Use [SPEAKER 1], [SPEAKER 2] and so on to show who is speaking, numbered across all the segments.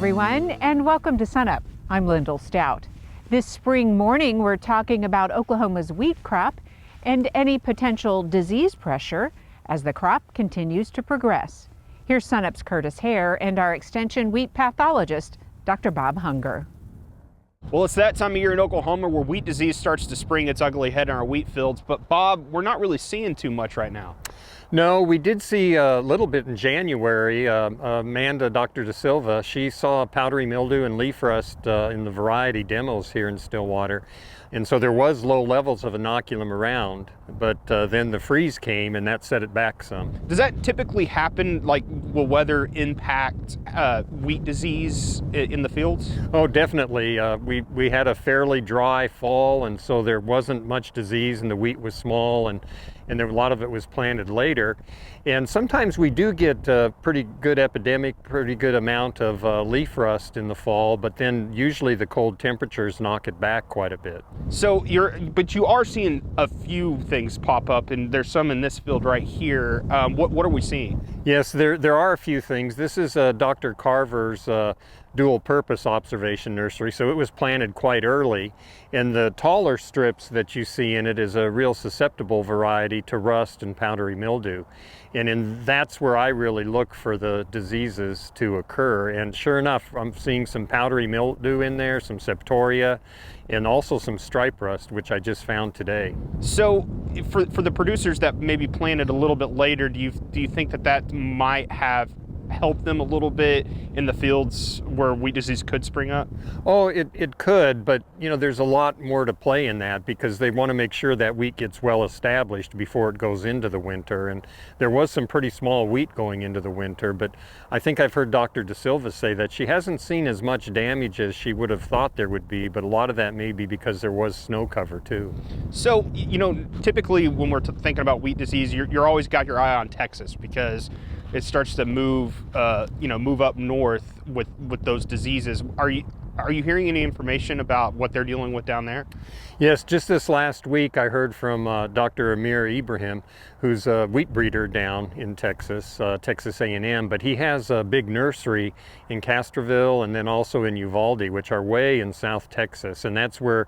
[SPEAKER 1] everyone, and welcome to Sunup. I'm Lyndall Stout. This spring morning, we're talking about Oklahoma's wheat crop and any potential disease pressure as the crop continues to progress. Here's Sunup's Curtis Hare and our extension wheat pathologist, Dr. Bob Hunger.
[SPEAKER 2] Well, it's that time of year in Oklahoma where wheat disease starts to spring its ugly head in our wheat fields. But Bob, we're not really seeing too much right now.
[SPEAKER 3] No, we did see a little bit in January. Amanda, Dr. De Silva, she saw powdery mildew and leaf rust in the variety demos here in Stillwater. And so there was low levels of inoculum around, but then the freeze came and that set it back some.
[SPEAKER 2] Does that typically happen, like will weather impact wheat disease in the fields?
[SPEAKER 3] Oh, definitely. We had a fairly dry fall, and so there wasn't much disease and the wheat was small, and a lot of it was planted later. And sometimes we do get a pretty good epidemic, pretty good amount of leaf rust in the fall, but then usually the cold temperatures knock it back quite a bit.
[SPEAKER 2] So but you are seeing a few things pop up, and there's some in this field right here. What are we seeing?
[SPEAKER 3] Yes, there are a few things. This is Dr. Carver's dual purpose observation nursery, so it was planted quite early, and the taller strips that you see in it is a real susceptible variety to rust and powdery mildew, and that's where I really look for the diseases to occur. And sure enough, I'm seeing some powdery mildew in there, some septoria, and also some stripe rust, which I just found today.
[SPEAKER 2] So for the producers that maybe planted a little bit later, do you think that might have help them a little bit in the fields where wheat disease could spring up?
[SPEAKER 3] Oh, it could, but you know, there's a lot more to play in that because they want to make sure that wheat gets well established before it goes into the winter. And there was some pretty small wheat going into the winter, but I think I've heard Dr. De Silva say that she hasn't seen as much damage as she would have thought there would be, but a lot of that may be because there was snow cover too.
[SPEAKER 2] So, you know, typically when we're thinking about wheat disease, you're always got your eye on Texas because it starts to move up north with those diseases. Are you hearing any information about what they're dealing with down there?
[SPEAKER 3] Yes, just this last week I heard from Dr. Amir Ibrahim, who's a wheat breeder down in Texas, Texas A&M, but he has a big nursery in Castroville and then also in Uvalde, which are way in South Texas, and that's where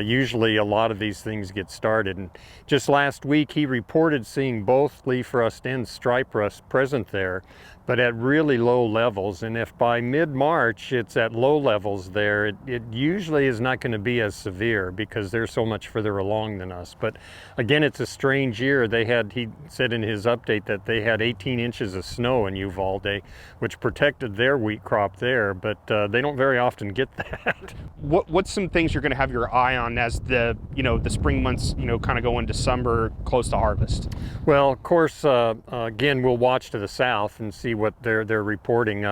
[SPEAKER 3] usually a lot of these things get started. And just last week he reported seeing both leaf rust and stripe rust present there, but at really low levels. And if by mid-March it's at low levels there, it usually is not going to be as severe because they're so much further along than us. But again, it's a strange year. He said in his update that they had 18 inches of snow in Uvalde, which protected their wheat crop there, but they don't very often get that.
[SPEAKER 2] What's some things you're going to have your eye on as the spring months kind of go into summer, close to harvest?
[SPEAKER 3] Well, of course, again, we'll watch to the south and see what they're reporting.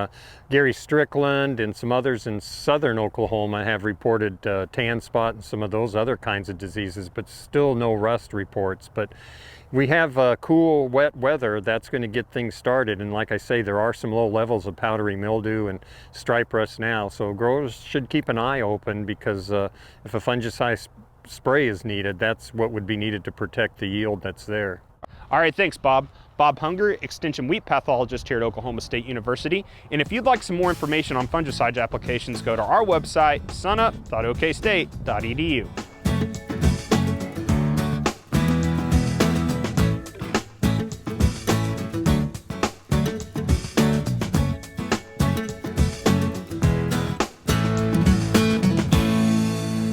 [SPEAKER 3] Gary Strickland and some others in southern Oklahoma have reported tan spot and some of those other kinds of diseases, but still no rust reports. But we have cool, wet weather that's going to get things started. And like I say, there are some low levels of powdery mildew and stripe rust now. So growers should keep an eye open because if a fungicide spray is needed, that's what would be needed to protect the yield that's there.
[SPEAKER 2] All right, thanks, Bob. Bob Hunger, Extension Wheat Pathologist here at Oklahoma State University. And if you'd like some more information on fungicide applications, go to our website, sunup.okstate.edu.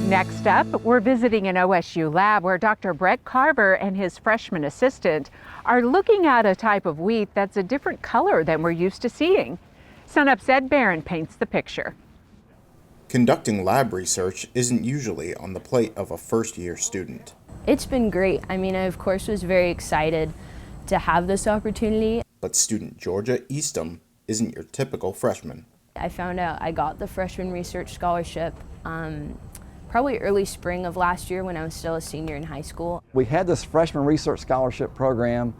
[SPEAKER 1] Next up, we're visiting an OSU lab where Dr. Brett Carver and his freshman assistant are looking at a type of wheat that's a different color than we're used to seeing. Sunup's Ed Barron paints the picture.
[SPEAKER 4] Conducting lab research isn't usually on the plate of a first-year student.
[SPEAKER 5] It's been great. I mean, I of course was very excited to have this opportunity.
[SPEAKER 4] But student Georgia Eastham isn't your typical freshman.
[SPEAKER 5] I found out I got the freshman research scholarship probably early spring of last year when I was still a senior in high school.
[SPEAKER 6] We had this freshman research scholarship program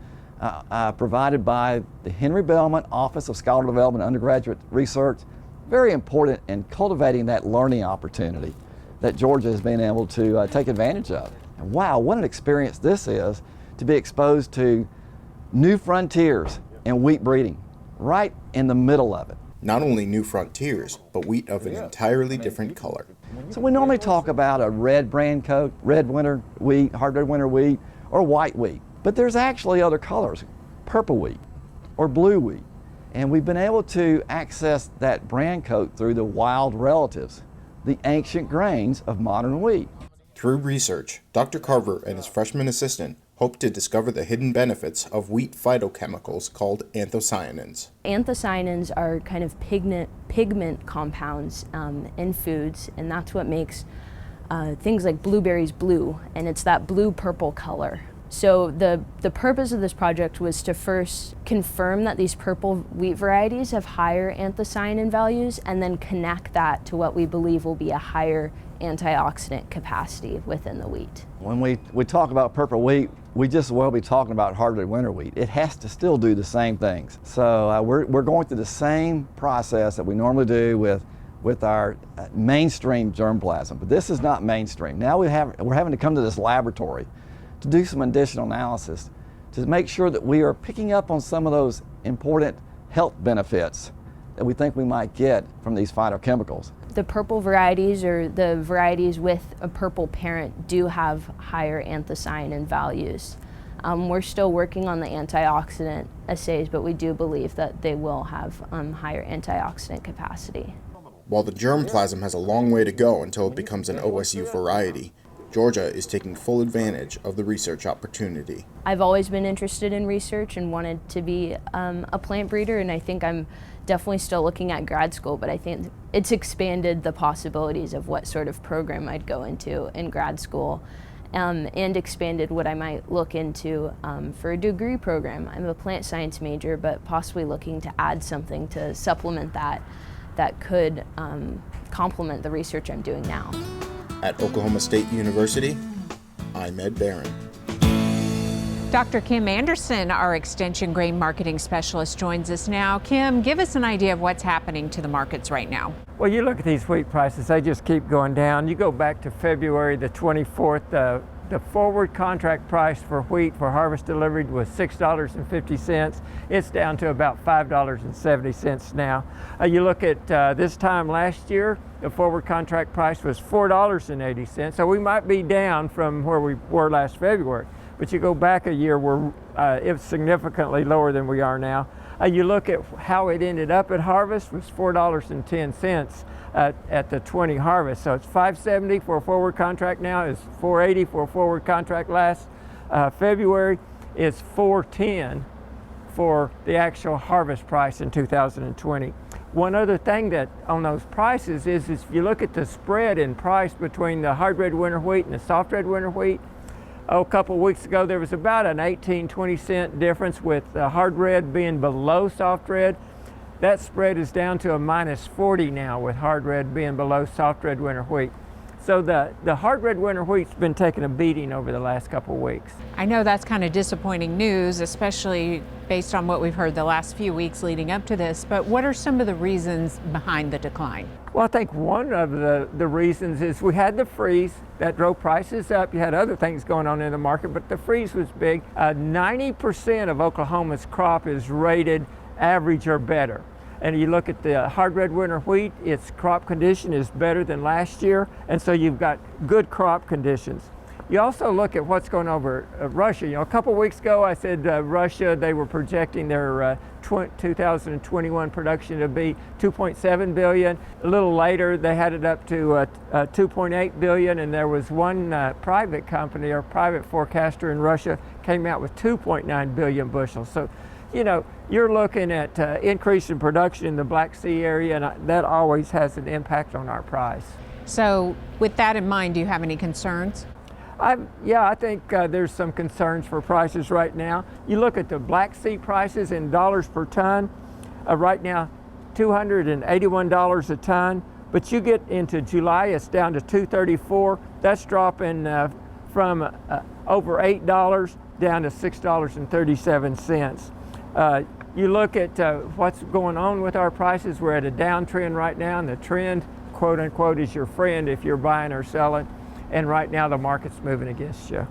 [SPEAKER 6] provided by the Henry Bellman Office of Scholar Development and Undergraduate Research. Very important in cultivating that learning opportunity that Georgia has been able to take advantage of. And wow, what an experience this is to be exposed to new frontiers in wheat breeding, right in the middle of it.
[SPEAKER 4] Not only new frontiers, but wheat of an entirely different color.
[SPEAKER 6] So we normally talk about a red brand coat, red winter wheat, hard red winter wheat, or white wheat. But there's actually other colors, purple wheat or blue wheat. And we've been able to access that brand coat through the wild relatives, the ancient grains of modern wheat.
[SPEAKER 4] Through research, Dr. Carver and his freshman assistant hope to discover the hidden benefits of wheat phytochemicals called anthocyanins.
[SPEAKER 5] Anthocyanins are kind of pigment compounds in foods, and that's what makes things like blueberries blue, and it's that blue-purple color. So the purpose of this project was to first confirm that these purple wheat varieties have higher anthocyanin values, and then connect that to what we believe will be a higher antioxidant capacity within the wheat.
[SPEAKER 6] When we talk about purple wheat, we just as well be talking about hard red winter wheat. It has to still do the same things. So we're going through the same process that we normally do with our mainstream germplasm, but this is not mainstream. Now we're having to come to this laboratory to do some additional analysis to make sure that we are picking up on some of those important health benefits that we think we might get from these phytochemicals.
[SPEAKER 5] The purple varieties, or the varieties with a purple parent, do have higher anthocyanin values. We're still working on the antioxidant assays, but we do believe that they will have higher antioxidant capacity.
[SPEAKER 4] While the germplasm has a long way to go until it becomes an OSU variety, Georgia is taking full advantage of the research opportunity.
[SPEAKER 5] I've always been interested in research and wanted to be a plant breeder, and I think I'm definitely still looking at grad school, but I think it's expanded the possibilities of what sort of program I'd go into in grad school, and expanded what I might look into for a degree program. I'm a plant science major, but possibly looking to add something to supplement that could complement the research I'm doing now.
[SPEAKER 4] At Oklahoma State University, I'm Ed Barron.
[SPEAKER 1] Dr. Kim Anderson, our Extension Grain Marketing Specialist, joins us now. Kim, give us an idea of what's happening to the markets right now.
[SPEAKER 7] Well, you look at these wheat prices, they just keep going down. You go back to February the 24th, the forward contract price for wheat for harvest delivered was $6.50. It's down to about $5.70 now. You look at this time last year, the forward contract price was $4.80. So we might be down from where we were last February. But you go back a year where it was significantly lower than we are now. You look at how it ended up at harvest was $4.10 at the 20 harvest. So it's $5.70 for a forward contract now. It's $4.80 for a forward contract last February. It's $4.10 for the actual harvest price in 2020. One other thing that on those prices is if you look at the spread in price between the hard red winter wheat and the soft red winter wheat, a couple of weeks ago there was about an 18-20 cent difference, with hard red being below soft red. That spread is down to a -40 now, with hard red being below soft red winter wheat. So the hard red winter wheat's been taking a beating over the last couple of weeks.
[SPEAKER 1] I know that's kind of disappointing news, especially based on what we've heard the last few weeks leading up to this, but what are some of the reasons behind the decline?
[SPEAKER 7] Well, I think one of the reasons is we had the freeze that drove prices up. You had other things going on in the market, but the freeze was big. 90% of Oklahoma's crop is rated average or better. And you look at the hard red winter wheat, its crop condition is better than last year, and so you've got good crop conditions. You also look at what's going over Russia. You know, a couple weeks ago I said Russia, they were projecting their 2021 production to be 2.7 billion. A little later they had it up to 2.8 billion, and there was one private company or private forecaster in Russia came out with 2.9 billion bushels. So, you know, you're looking at increase in production in the Black Sea area, and that always has an impact on our price.
[SPEAKER 1] So with that in mind, do you have any concerns?
[SPEAKER 7] I think there's some concerns for prices right now. You look at the Black Sea prices in dollars per ton, right now $281 a ton, but you get into July, it's down to $234. That's dropping from over $8 down to $6.37. You look at what's going on with our prices. We're at a downtrend right now, and the trend, quote unquote, is your friend if you're buying or selling. And right now the market's moving against you.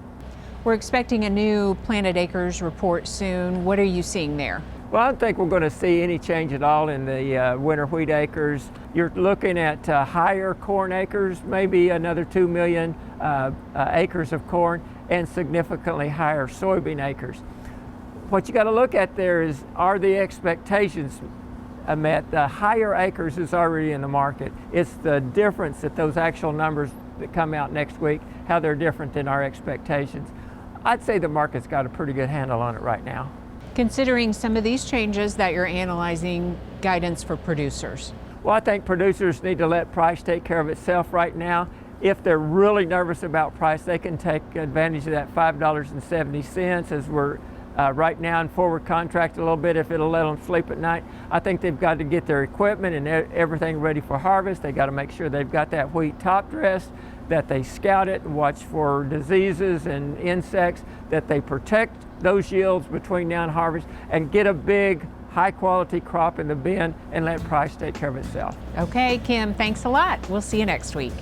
[SPEAKER 1] We're expecting a new planted acres report soon. What are you seeing there?
[SPEAKER 7] Well, I don't think we're going to see any change at all in the winter wheat acres. You're looking at higher corn acres, maybe another 2 million acres of corn, and significantly higher soybean acres. What you got to look at there is, are the expectations met? The higher acres is already in the market. It's the difference that those actual numbers that come out next week, how they're different than our expectations. I'd say the market's got a pretty good handle on it right now.
[SPEAKER 1] Considering some of these changes that you're analyzing, guidance for producers?
[SPEAKER 7] Well, I think producers need to let price take care of itself right now. If they're really nervous about price, they can take advantage of that $5.70 as we're right now in forward contract a little bit, if it'll let them sleep at night. I think they've got to get their equipment and everything ready for harvest. They got to make sure they've got that wheat top dressed, that they scout it and watch for diseases and insects, that they protect those yields between now and harvest, and get a big high quality crop in the bin and let price take care of itself.
[SPEAKER 1] Okay, Kim, thanks a lot. We'll see you next week.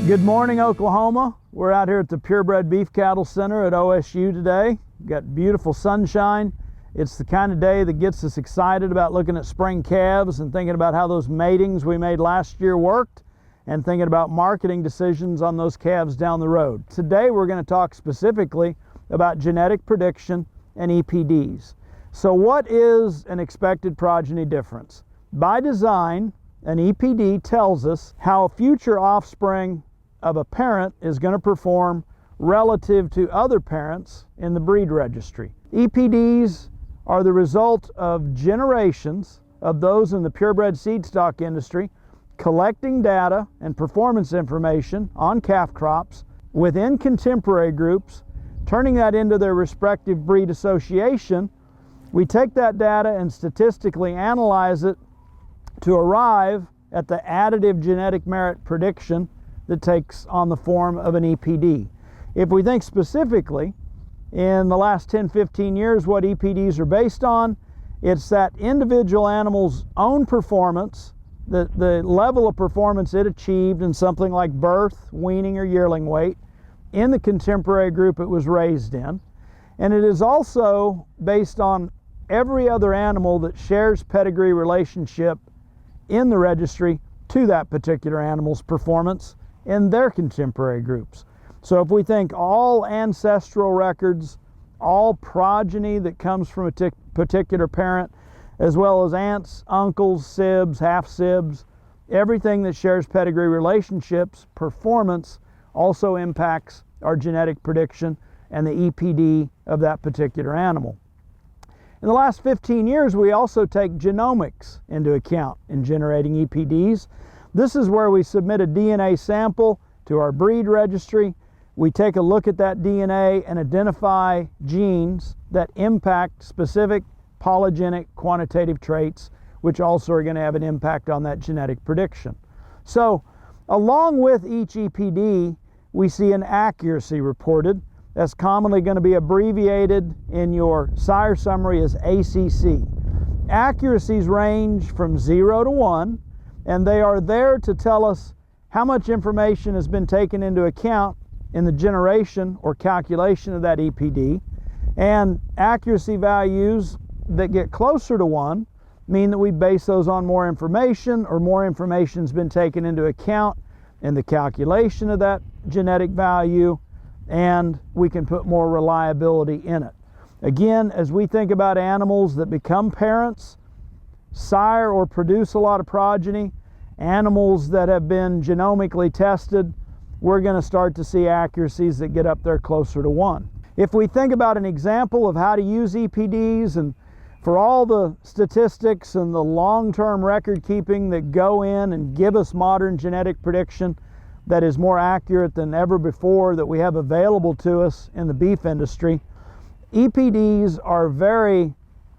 [SPEAKER 8] Good morning, Oklahoma. We're out here at the Purebred Beef Cattle Center at OSU today. We've got beautiful sunshine. It's the kind of day that gets us excited about looking at spring calves and thinking about how those matings we made last year worked and thinking about marketing decisions on those calves down the road. Today we're going to talk specifically about genetic prediction and EPDs. So what is an expected progeny difference? By design, an EPD tells us how future offspring of a parent is going to perform relative to other parents in the breed registry. EPDs are the result of generations of those in the purebred seed stock industry collecting data and performance information on calf crops within contemporary groups, turning that into their respective breed association. We take that data and statistically analyze it to arrive at the additive genetic merit prediction that takes on the form of an EPD. If we think specifically in the last 10-15 years what EPDs are based on, it's that individual animal's own performance, the level of performance it achieved in something like birth, weaning, or yearling weight in the contemporary group it was raised in. And it is also based on every other animal that shares pedigree relationship in the registry to that particular animal's performance in their contemporary groups. So if we think all ancestral records, all progeny that comes from a particular parent, as well as aunts, uncles, sibs, half-sibs, everything that shares pedigree relationships, performance also impacts our genetic prediction and the EPD of that particular animal. In the last 15 years, we also take genomics into account in generating EPDs. This is where we submit a DNA sample to our breed registry. We take a look at that DNA and identify genes that impact specific polygenic quantitative traits, which also are going to have an impact on that genetic prediction. So, along with each EPD, we see an accuracy reported. That's commonly going to be abbreviated in your sire summary as ACC. Accuracies range from 0 to 1, and they are there to tell us how much information has been taken into account in the generation or calculation of that EPD. And accuracy values that get closer to 1 mean that we base those on more information, or more information has been taken into account in the calculation of that genetic value, and we can put more reliability in it. Again, as we think about animals that become parents, sire or produce a lot of progeny, animals that have been genomically tested, we're going to start to see accuracies that get up there closer to 1. If we think about an example of how to use EPDs, and for all the statistics and the long-term record keeping that go in and give us modern genetic prediction that is more accurate than ever before that we have available to us in the beef industry, EPDs are very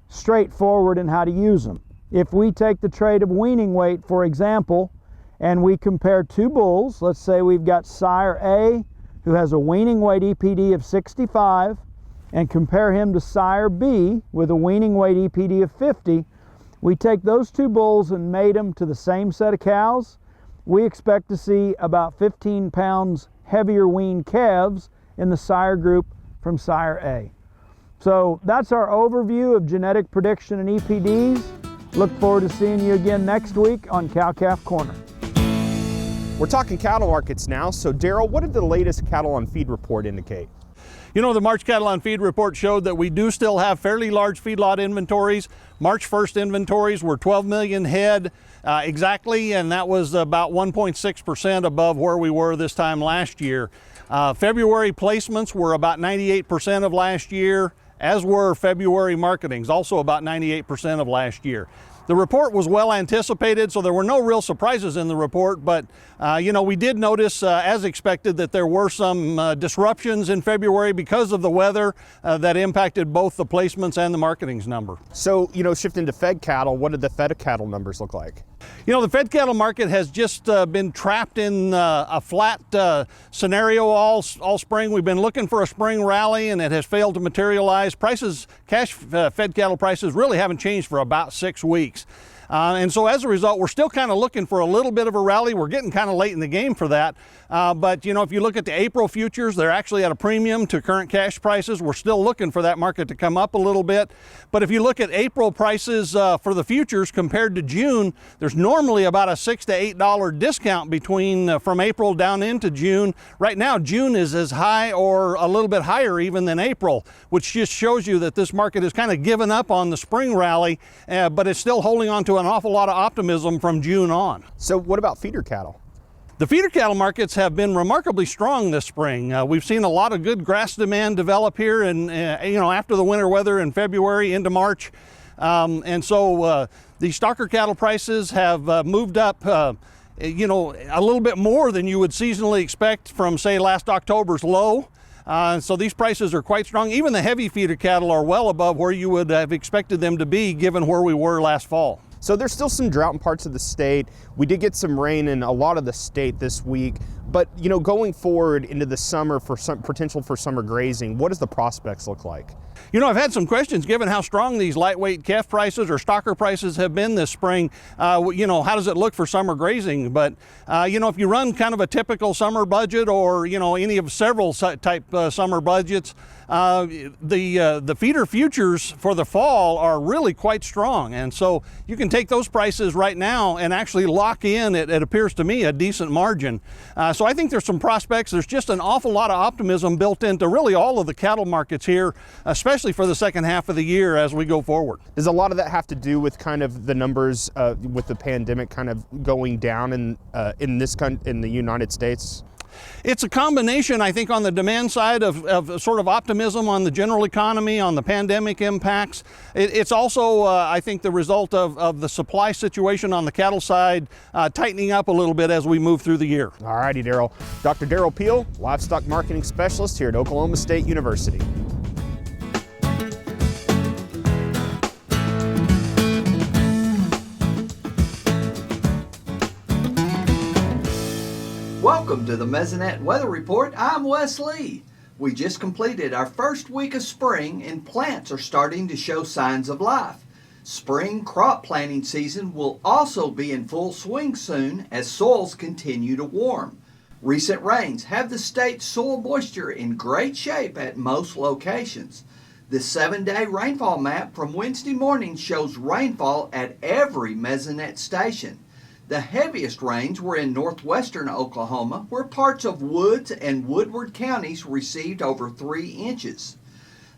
[SPEAKER 8] straightforward in how to use them. If we take the trait of weaning weight, for example, and we compare two bulls, let's say we've got sire A who has a weaning weight EPD of 65 and compare him to sire B with a weaning weight EPD of 50, we take those two bulls and mate them to the same set of cows, we expect to see about 15 pounds heavier weaned calves in the sire group from sire A. So that's our overview of genetic prediction and EPDs. Look forward to seeing you again next week on Cow-Calf Corner.
[SPEAKER 2] We're talking cattle markets now. So Derrell, what did the latest cattle on feed report indicate?
[SPEAKER 9] You know, the March cattle on feed report showed that we do still have fairly large feedlot inventories. March 1st inventories were 12 million head exactly, and that was about 1.6% above where we were this time last year. February placements were about 98% of last year, as were February marketings, also about 98% of last year. The report was well anticipated, so there were no real surprises in the report, but you know, we did notice, as expected, that there were some disruptions in February because of the weather that impacted both the placements and the marketings number.
[SPEAKER 2] So, you know, shifting to fed cattle, what did the fed cattle numbers look like?
[SPEAKER 9] You know, the fed cattle market has just been trapped in a flat scenario all spring. We've been looking for a spring rally and it has failed to materialize. Prices, cash fed cattle prices really haven't changed for about 6 weeks. And so as a result, we're still kind of looking for a little bit of a rally. We're getting kind of late in the game for that. But, you know, if you look at the April futures, they're actually at a premium to current cash prices. We're still looking for that market to come up a little bit. But if you look at April prices for the futures compared to June, there's normally about a $6 to $8 discount between from April down into June. Right now, June is as high or a little bit higher even than April, which just shows you that this market has kind of given up on the spring rally, but it's still holding on to an awful lot of optimism from June on.
[SPEAKER 2] So what about feeder cattle?
[SPEAKER 9] The feeder cattle markets have been remarkably strong this spring. We've seen a lot of good grass demand develop here, and you know, after the winter weather in February into March, and so the stocker cattle prices have moved up, you know, a little bit more than you would seasonally expect from, say, last October's low. So these prices are quite strong. Even the heavy feeder cattle are well above where you would have expected them to be given where we were last fall.
[SPEAKER 2] So there's still some drought in parts of the state. We did get some rain in a lot of the state this week, but you know, going forward into the summer for some potential for summer grazing, what does the prospects look like?
[SPEAKER 9] You know, I've had some questions given how strong these lightweight calf prices or stocker prices have been this spring. You know, how does it look for summer grazing? But, you know, if you run kind of a typical summer budget or, you know, any of several type summer budgets, the feeder futures for the fall are really quite strong. And so you can take those prices right now and actually lock in, it appears to me, a decent margin. So I think there's some prospects. There's just an awful lot of optimism built into really all of the cattle markets here, especially for the second half of the year as we go forward.
[SPEAKER 2] Does a lot of that have to do with kind of the numbers with the pandemic kind of going down in the United States?
[SPEAKER 9] It's a combination, I think, on the demand side of sort of optimism on the general economy, on the pandemic impacts. It's also, I think, the result of the supply situation on the cattle side tightening up a little bit as we move through the year.
[SPEAKER 2] All righty, Derrell. Dr. Derrell Peel, livestock marketing specialist here at Oklahoma State University.
[SPEAKER 10] Welcome to the Mesonet Weather Report. I'm Wes Lee. We just completed our first week of spring and plants are starting to show signs of life. Spring crop planting season will also be in full swing soon as soils continue to warm. Recent rains have the state's soil moisture in great shape at most locations. The 7-day rainfall map from Wednesday morning shows rainfall at every Mesonet station. The heaviest rains were in northwestern Oklahoma, where parts of Woods and Woodward counties received over 3 inches.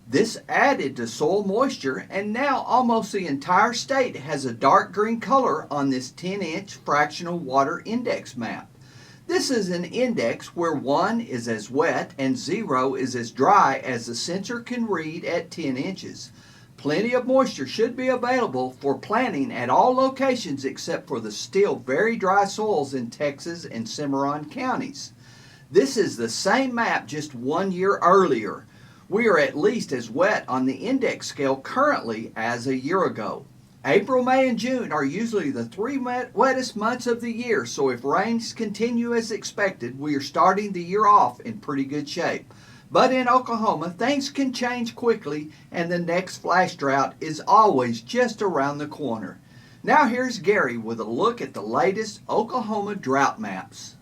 [SPEAKER 10] This added to soil moisture, and now almost the entire state has a dark green color on this 10-inch fractional water index map. This is an index where 1 is as wet and 0 is as dry as the sensor can read at 10 inches. Plenty of moisture should be available for planting at all locations except for the still very dry soils in Texas and Cimarron counties. This is the same map just 1 year earlier. We are at least as wet on the index scale currently as a year ago. April, May, and June are usually the three wettest months of the year, so if rains continue as expected, we are starting the year off in pretty good shape. But in Oklahoma, things can change quickly, and the next flash drought is always just around the corner. Now here's Gary with a look at the latest Oklahoma drought maps.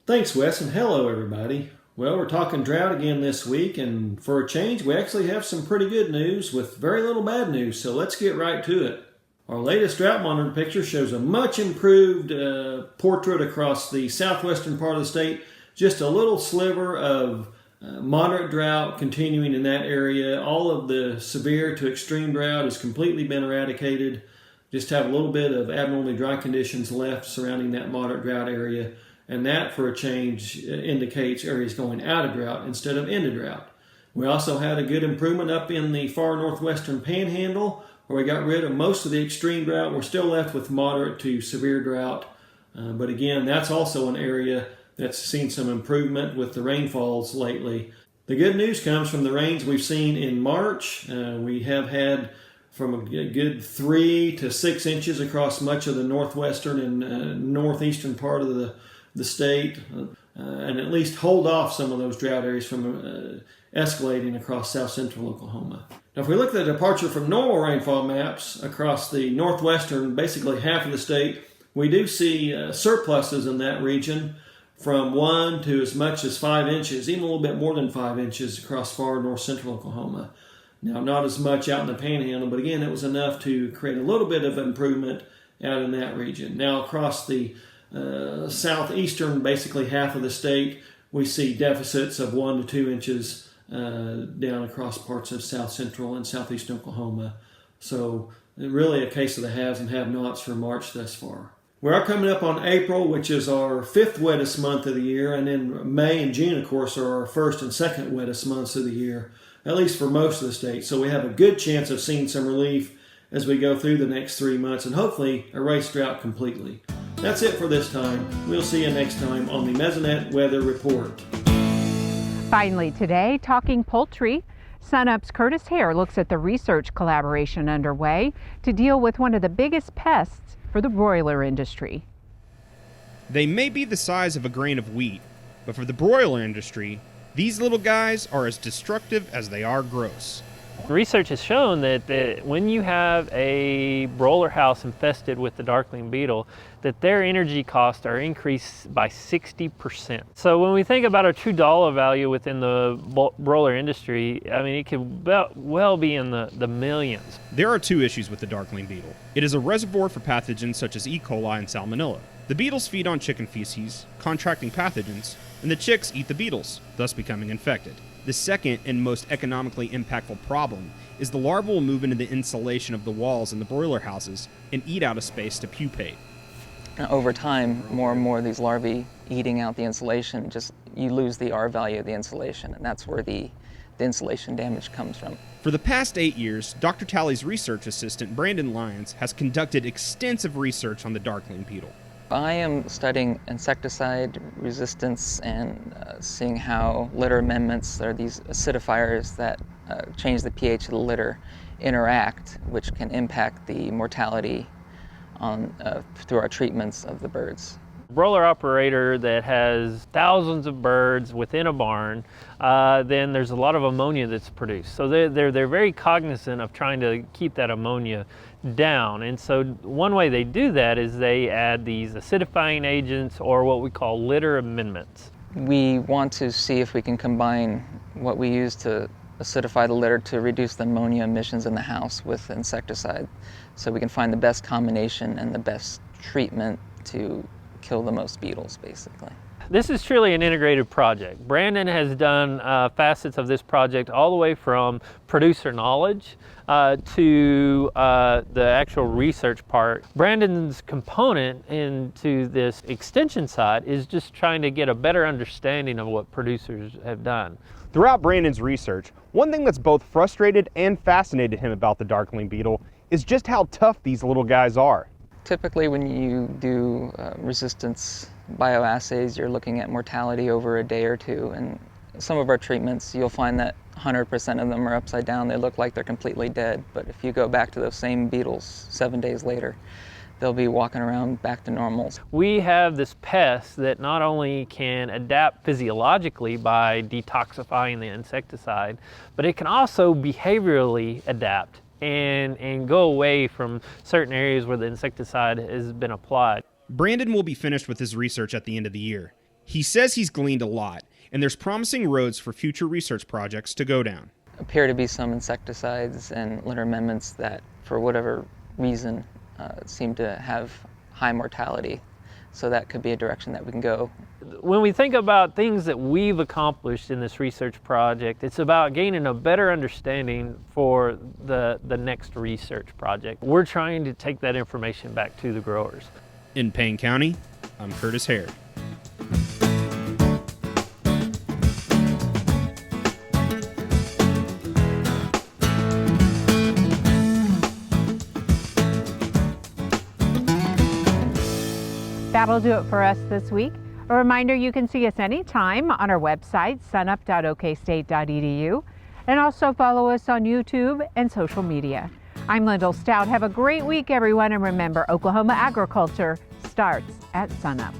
[SPEAKER 11] Thanks, Wes, and hello, everybody. Well, we're talking drought again this week, and for a change, we actually have some pretty good news with very little bad news, so let's get right to it. Our latest drought monitor picture shows a much improved portrait across the southwestern part of the state, just a little sliver of moderate drought continuing in that area. All of the severe to extreme drought has completely been eradicated. Just have a little bit of abnormally dry conditions left surrounding that moderate drought area. And that, for a change, indicates areas going out of drought instead of into drought. We also had a good improvement up in the far northwestern panhandle, where we got rid of most of the extreme drought. We're still left with moderate to severe drought. But again, that's also an area that's seen some improvement with the rainfalls lately. The good news comes from the rains we've seen in March. We have had from a good 3 to 6 inches across much of the northwestern and northeastern part of the state, and at least hold off some of those drought areas from escalating across south central Oklahoma. Now, if we look at the departure from normal rainfall maps across the northwestern, basically half of the state, we do see surpluses in that region from 1 to as much as 5 inches, even a little bit more than 5 inches across far north central Oklahoma. Now, not as much out in the panhandle, but again, it was enough to create a little bit of improvement out in that region. Now, across the southeastern, basically half of the state, we see deficits of 1 to 2 inches down across parts of south central and southeast Oklahoma. So really a case of the haves and have-nots for March thus far. We are coming up on April, which is our 5th wettest month of the year, and then May and June, of course, are our 1st and 2nd wettest months of the year, at least for most of the state. So we have a good chance of seeing some relief as we go through the next 3 months and hopefully erase drought completely. That's it for this time. We'll see you next time on the Mesonet Weather Report.
[SPEAKER 1] Finally today, talking poultry, Sunup's Curtis Hare looks at the research collaboration underway to deal with one of the biggest pests for the broiler industry.
[SPEAKER 2] They may be the size of a grain of wheat, but for the broiler industry, these little guys are as destructive as they are gross.
[SPEAKER 12] Research has shown that when you have a broiler house infested with the darkling beetle, that their energy costs are increased by 60%. So when we think about a true dollar value within the broiler industry, I mean, it could well be in the millions.
[SPEAKER 2] There are 2 issues with the darkling beetle. It is a reservoir for pathogens such as E. coli and salmonella. The beetles feed on chicken feces, contracting pathogens, and the chicks eat the beetles, thus becoming infected. The second and most economically impactful problem is the larvae will move into the insulation of the walls in the broiler houses and eat out of space to pupate.
[SPEAKER 13] Over time, more and more of these larvae eating out the insulation, you lose the R value of the insulation, and that's where the insulation damage comes from.
[SPEAKER 2] For the past 8 years, Dr. Talley's research assistant, Brandon Lyons, has conducted extensive research on the darkling beetle.
[SPEAKER 13] I am studying insecticide resistance and seeing how litter amendments, or these acidifiers that change the pH of the litter, interact, which can impact the mortality through our treatments of the birds.
[SPEAKER 12] Broiler operator that has thousands of birds within a barn, then there's a lot of ammonia that's produced. So they're very cognizant of trying to keep that ammonia down. And so one way they do that is they add these acidifying agents, or what we call litter amendments.
[SPEAKER 13] We want to see if we can combine what we use to acidify the litter to reduce the ammonia emissions in the house with insecticide, so we can find the best combination and the best treatment to kill the most beetles, basically.
[SPEAKER 12] This is truly an integrated project. Brandon has done facets of this project all the way from producer knowledge to the actual research part. Brandon's component into this extension side is just trying to get a better understanding of what producers have done.
[SPEAKER 2] Throughout Brandon's research, one thing that's both frustrated and fascinated him about the darkling beetle is just how tough these little guys are.
[SPEAKER 13] Typically when you do resistance bioassays, you're looking at mortality over a day or two, and Some of our treatments, you'll find that 100% of them are upside down. They look like they're completely dead. But if you go back to those same beetles 7 days later, they'll be walking around back to normal.
[SPEAKER 12] We have this pest that not only can adapt physiologically by detoxifying the insecticide, but it can also behaviorally adapt and go away from certain areas where the insecticide has been applied.
[SPEAKER 2] Brandon will be finished with his research at the end of the year. He says he's gleaned a lot, and there's promising roads for future research projects to go down.
[SPEAKER 13] Appear to be some insecticides and litter amendments that, for whatever reason, seem to have high mortality. So that could be a direction that we can go.
[SPEAKER 12] When we think about things that we've accomplished in this research project, it's about gaining a better understanding for the next research project. We're trying to take that information back to the growers.
[SPEAKER 2] In Payne County, I'm Curtis Hare.
[SPEAKER 1] That'll do it for us this week. A reminder, you can see us anytime on our website, sunup.okstate.edu, and also follow us on YouTube and social media. I'm Lyndall Stout. Have a great week, everyone, and remember, Oklahoma agriculture starts at sunup.